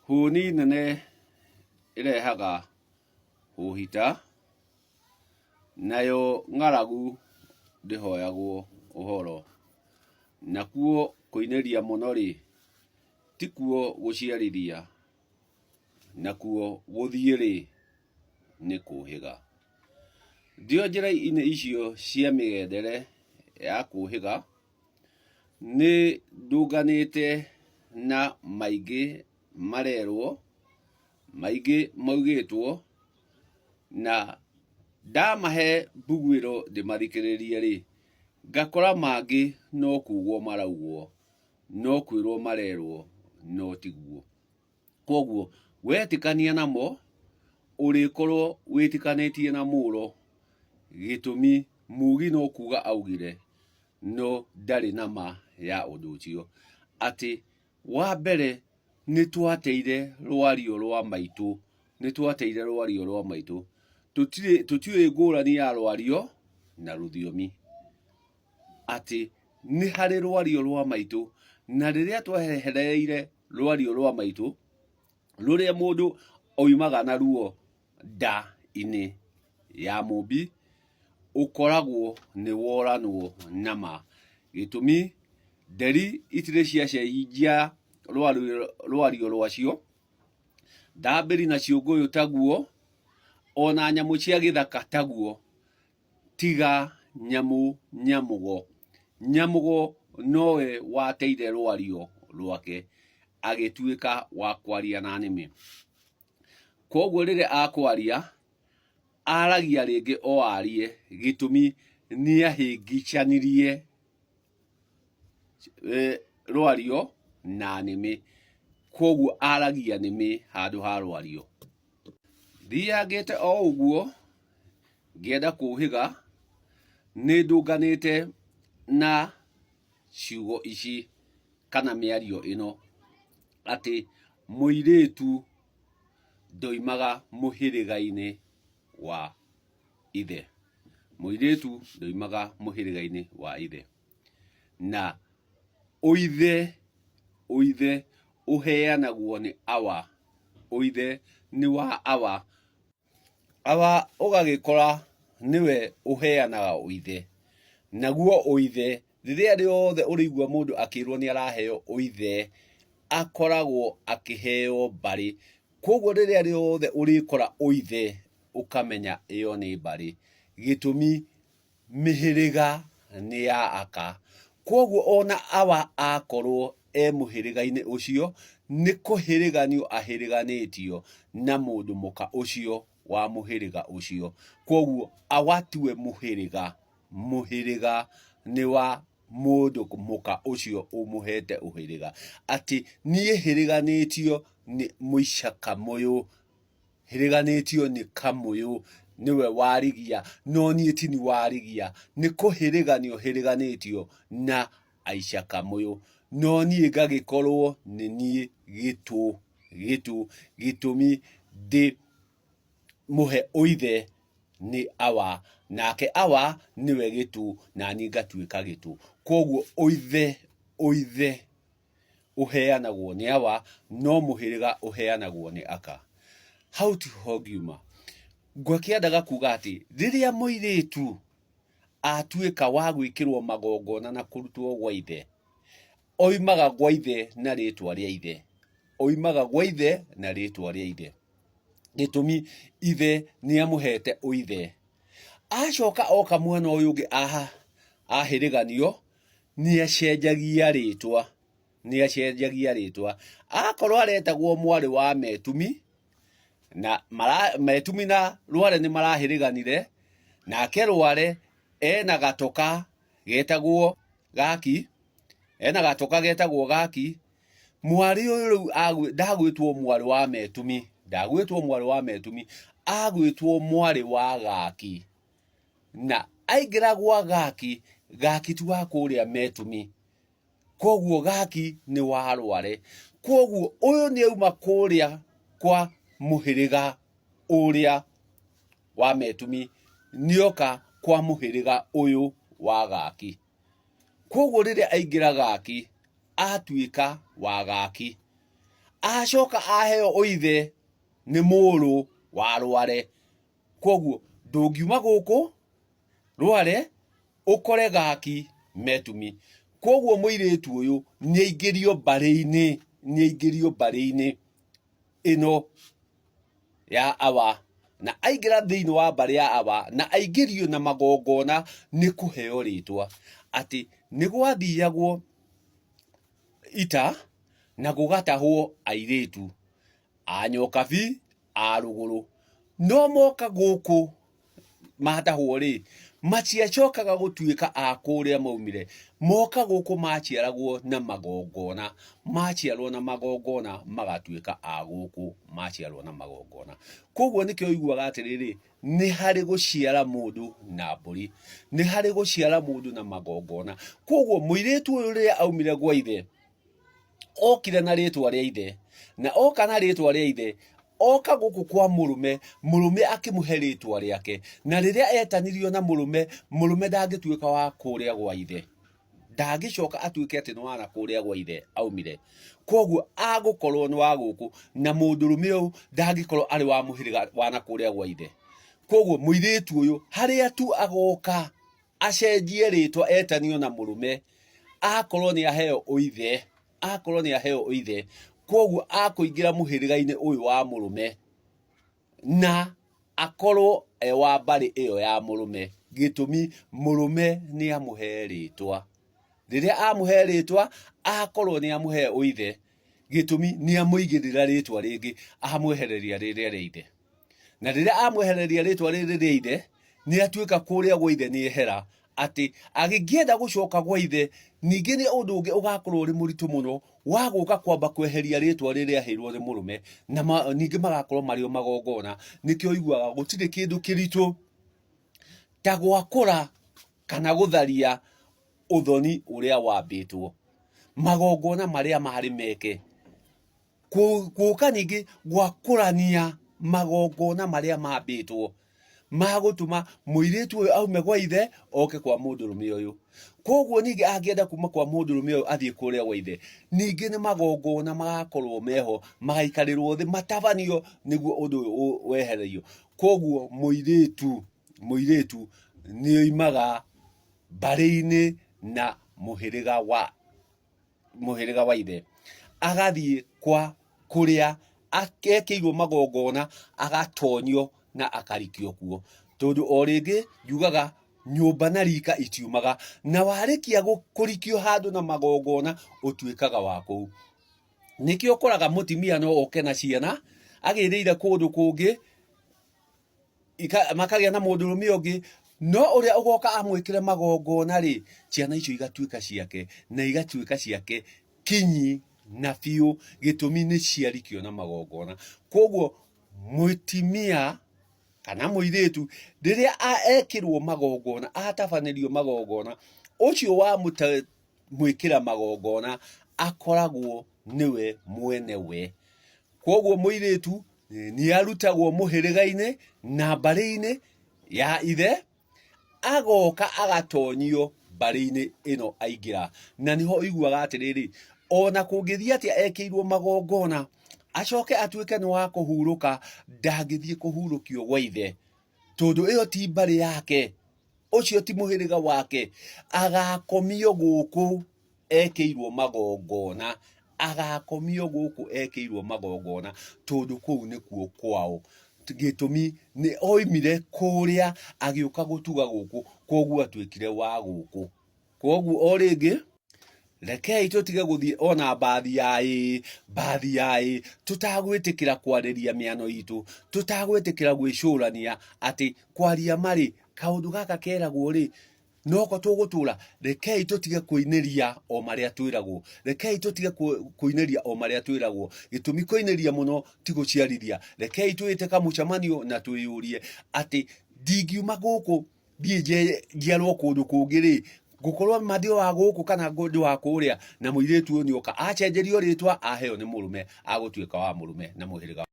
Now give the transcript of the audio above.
Huni nene irehaga huhita nayo ng'aragu ndihoyagwo uhoro nakuo kuineria muno ri tikuo guciarithia nakuo guthie ri ni kuhiga ndio njira-ini icio cia migendere ya kuhiga ni ndunganite na maingi marerwo maingi maugitwo na ndamahe mbugwiro ndimathikiririe ri ngakora mangi no kugwo maraugwo no kwirwo marerwo no tiguo koguo wetikania namo urikorwo witikanitie na muro gitumi mugi no kuga augire no ndari nama ya undu ucio ati wa mbere ni twateire rwario rwa maitu tutiwe ngurani ya rwario na ruthiomi ati ni hari rwario rwa maitu na riria twehereire rwario rwa maitu ruria mundu oimaga na ruo nda ini ya mumbi ukoragwo ni woranwo nama gitumi nderi itire cia cenjia rwario rwacio ndambiri na ciunguyu taguo ona nyamu cia githaka taguo tiga nyamugo nowe wateire rwario rwake agituika wa kwaria na nimi koguo riria akwaria aragia ringi o arie gitumi ni ahingicanirie rwario na nimi koguo aragia nimi handu ha rwario thiagite o uguo ngienda kuhiga ni ndunganite na ciugo ici kana miario ino ati muiritu ndoimaga muhiriga-ini wa ithe muiritu ndoimaga muhiriga-ini wa ithe na uithe uheanagwo ni awa uithe ni wa awa ugagikora niwe uheanaga uithe naguo uithe riria riothe urigwa mundu akirwo ni araheo uithe akoragwo akiheo bari koguo riria riothe urikora uithe ukamenya iyo ni bari gitumi mihiriga ni ya aka koguo ona awa akorwo muhiriga-ini ucio ni kuhiriganio ahiriganitio na mundu muka ucio wa muhiriga ucio koguo awatiwe muhiriga ni wa mundu muka ucio umuhete uhiriga ati nie hiriganitio ni muicaka muyu hiriganitio ni kamuyu niwe warigia no nie tini warigia ni kuhiriganio hiriganitio na aicaka muyu no nie ngagikorwo ni nie gitumi ndi muhe uithe ni awa nake awa niwe gitu na ni ngatuika gitu koguo uithe uheanagwo ni awa no muhiriga uheanagwo ni aka how to hogiuma ngwakiendaga kuga ati riria muiritu atuika wa gwikirwo magongona na kurutwo gwa ithe oimaga gwa ithe na ritwa ria ithe gitumi ithe ni amuhete uithe acoka oka mwana uyu ungi ahiriganio ni acenjagia ritwa akorwo aretagwo mwari wa metumi na metumi na rware ni marahiriganire nake rware ena gatoka getagwo gaki mwari uyu riu ndagwitwo mwari wa metumi agwitwo mwari wa gaki na aingira gwa gaki tu wa kuria metumi koguo gaki ni wa rware koguo uyu ni auma kuria kwa muhiriga uria wa metumi nioka kwa muhiriga uyu wa gaki koguo riria aingira gaki atuika wa gaki acoka aheo oithe nĩ mũrũ wa Rware. Koguo ndũngiuma gũkũ Rware ũkore gaki Metumi. Koguo mũirĩtu ũyũ nĩaingĩrio mbarĩ-inĩ ĩno ya Aba, na aingĩra thĩinĩ wa mbarĩ ya Aba na aingĩrio na magongona nĩ kũheo rĩtwa atĩ nĩ gwathiagwo ita na gũgatahwo airĩtu a Nyokabi a rũgũrũ. No moka gũkũ matahwo rĩ, matiacokaga gũtuĩka a kũrĩa maumire, moka gũkũ maciaragwo na magongona, maciarwo na magongona magatuĩka a gũkũ maciarwo na magongona. Koguo nĩkĩo ũiguaga atĩrĩrĩ, nĩ harĩ gũciara mũndũ na mbũri, nĩ harĩ gũciara mũndũ na magongona. Koguo mũirĩtu ũyũ rĩrĩa aumire gwa ithe, okire na rĩtwa rĩa ithe, na oka na rĩtwa rĩa ithe, oka gũkũ kwa mũrũme, mũrũme akĩmũhe rĩtwa rĩake, na rĩrĩa etanirio na mũrũme, mũrũme ndangĩtuĩka wa kũrĩa gwa ithe, ndangĩcoka atuĩke atĩ nĩ wa kũrĩa gwa ithe aumire. Koguo agũkorwo nĩ wa gũkũ, na mũndũrũme ũyũ ndangĩkorwo arĩ wa mũhĩrĩga wa na kũrĩa gwa ithe. Koguo mũirĩtu ũyũ harĩa tu agoka acenjie rĩtwa etanio na mũrũme, akorwo nĩ aheo ũithe, koguo akũingĩra mũhĩrĩga-inĩ ũyũ wa mũrũme na akorwo wa mbarĩ ĩyo ya mũrũme, gĩtũmi mũrũme nĩ amũhe rĩtwa. Rĩrĩa amũhe rĩtwa akorwo nĩ amũhe ũithe, gĩtũmi nĩ amũigĩrĩra rĩtwa rĩngĩ, amwehereria rĩrĩa rĩa ithe. Na rĩrĩa amwehereria rĩtwa rĩrĩ rĩa ithe, nĩ atuĩka kũrĩa gwa ithe nĩ ehera, atĩ agĩkĩenda gũcoka gwa ithe, ningĩ nĩ ũndũ ũngĩ ũgakorwo ũrĩ mũritũ mũno wa gũka kwamba kweheria rĩtwa rĩrĩa aheirwo nĩ mũrũme, na ningĩ magakorwo marĩ o magongona. Nĩkĩo ũiguaga gũtirĩ kĩndũ kĩritũ ta gwakũra kana gũtharia ũthoni ũrĩa wambĩtwo, magongona marĩa marĩ meke, gũka ningĩ gwakũrania magongona marĩa mambĩtwo magũtũma mũirĩtu ũyũ aume gwa ithe oke kwa mũndũrũme ũyũ. Koguo ningĩ angĩenda kuma kwa mũndũrũme ũyũ athiĩ kũrĩa gwa ithe, ningĩ nĩ magongona magakorwo meho, magaikarĩrwo thĩ matabanio nĩguo ũndũ ũyũ wehererio. Koguo mũirĩtu nĩ oimaga mbarĩ-inĩ na mũhĩrĩga wa ithe, agathiĩ kwa kũrĩa ekĩirwo magongona, agatonyio na akarikio kuo. Tondũ o rĩngĩ njugaga nyũmba na rika itiumaga, na warĩkia kũrikio handũ na magongona ũtuĩkaga wa kũu. Nĩkĩo ũkoraga mũtumia no oke na ciana agĩrĩire kũndũ kũngĩ, makagĩa na mũndũrũme ũngĩ, no ũrĩa ũgoka amwĩkĩre magongona rĩ, ciana icio igatuĩka ciake, na igatuĩka ciake kinyi na biũ, gĩtũmi nĩ ciarikio na magongona. Koguo mũtumia kana mũirĩtu rĩrĩa ekĩrwo magongona, atabanĩrio magongona, ũcio wa mwĩkĩra magongona akoragwo nĩwe mwene we. Koguo mũirĩtu nĩ arutagwo mũhĩrĩga-inĩ na mbarĩ-inĩ ya ithe, agoka agatonyio mbarĩ-inĩ ĩno aingĩra. Na nĩho ũiguaga atĩrĩrĩ, ona kũngĩthiĩ atĩa ekĩirwo magongona acoke atuĩke nĩ wa kũhurũka, ndangĩthiĩ kũhurũkio gwa ithe, tondũ ĩyo ti mbarĩ yake, ũcio ti mũhĩrĩga wake. Agakomio gũkũ ekĩirwo magongona, tondũ kũu nĩkuo kwao, gĩtũmi nĩ oimire kũrĩa agĩũka gũtuga gũkũ, koguo atuĩkire wa gũkũ. Koguo o rĩngĩ rekei tũtige gũthiĩ ona mbathi ya ĩ, tũtagwĩtĩkĩra kwarĩria mĩano itũ, tũtagwĩtĩkĩra gwĩcũrania atĩ kwaria marĩ, kaũndũ gaka keragwo rĩ, noko tũgũtũra. Rekei tũtige kũinĩria o marĩa twĩragwo, gĩtũmi kũinĩria mũno ti gũciarithia. Rekei twĩte kamũcemanio na twĩyũrie atĩ ndingiuma gũkũ thiĩ njiarwo kũndũ kũngĩ rĩ, ngũkorwo mathĩ wa gũkũ kana ndĩ wa kũrĩa, na mũirĩtu ũyũ nĩoka acenjerio rĩtwa aheo nĩ mũrũme, agũtuĩka wa mũrũme na mũhĩrĩga